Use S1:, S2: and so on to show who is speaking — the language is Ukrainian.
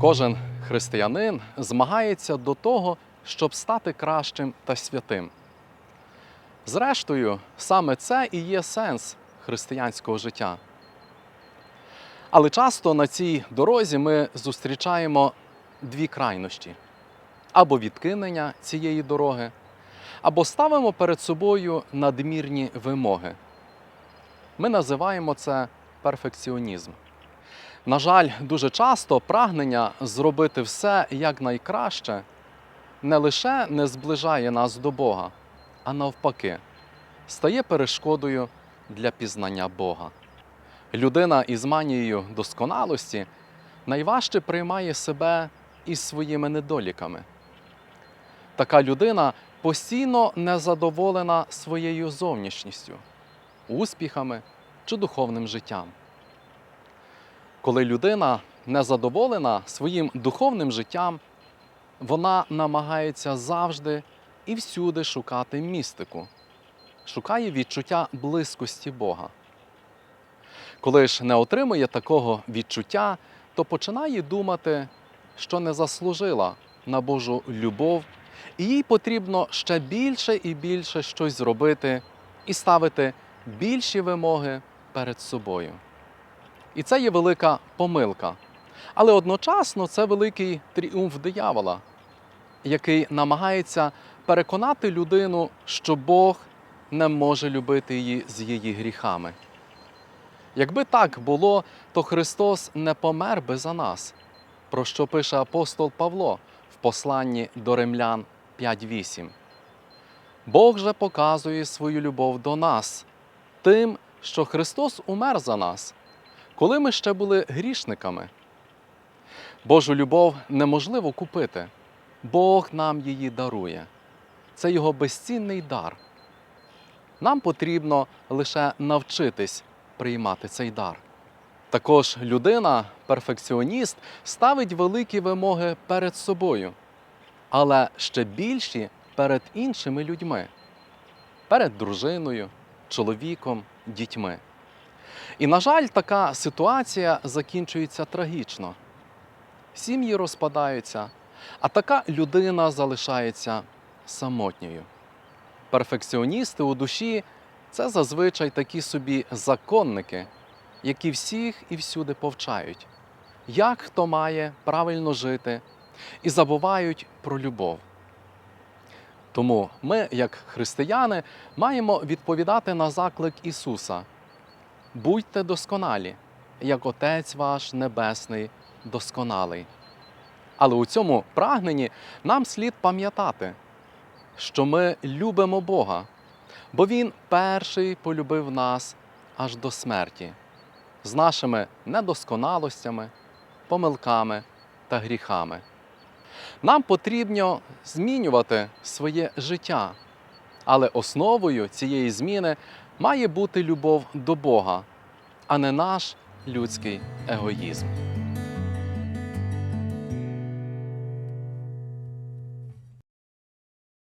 S1: Кожен християнин змагається до того, щоб стати кращим та святим. Зрештою, саме це і є сенс християнського життя. Але часто на цій дорозі ми зустрічаємо дві крайнощі. Або відкинення цієї дороги, або ставимо перед собою надмірні вимоги. Ми називаємо це перфекціонізм. На жаль, дуже часто прагнення зробити все якнайкраще не лише не зближає нас до Бога, а навпаки, стає перешкодою для пізнання Бога. Людина із манією досконалості найважче приймає себе із своїми недоліками. Така людина постійно незадоволена своєю зовнішністю, успіхами чи духовним життям. Коли людина незадоволена своїм духовним життям, вона намагається завжди і всюди шукати містику, шукає відчуття близькості Бога. Коли ж не отримує такого відчуття, то починає думати, що не заслужила на Божу любов, і їй потрібно ще більше і більше щось зробити і ставити більші вимоги перед собою. І це є велика помилка. Але одночасно це великий тріумф диявола, який намагається переконати людину, що Бог не може любити її з її гріхами. Якби так було, то Христос не помер би за нас, про що пише апостол Павло в посланні до Римлян 5:8. Бог же показує свою любов до нас тим, що Христос умер за нас, коли ми ще були грішниками. Божу любов неможливо купити. Бог нам її дарує. Це Його безцінний дар. Нам потрібно лише навчитись приймати цей дар. Також людина, перфекціоніст, ставить великі вимоги перед собою, але ще більші перед іншими людьми, перед дружиною, чоловіком, дітьми. І, на жаль, така ситуація закінчується трагічно. Сім'ї розпадаються, а така людина залишається самотньою. Перфекціоністи у душі – це зазвичай такі собі законники, які всіх і всюди повчають, як хто має правильно жити, і забувають про любов. Тому ми, як християни, маємо відповідати на заклик Ісуса: «Будьте досконалі, як Отець ваш Небесний досконалий». Але у цьому прагненні нам слід пам'ятати, що ми любимо Бога, бо Він перший полюбив нас аж до смерті, з нашими недосконалостями, помилками та гріхами. Нам потрібно змінювати своє життя, але основою цієї зміни має бути любов до Бога, а не наш людський егоїзм.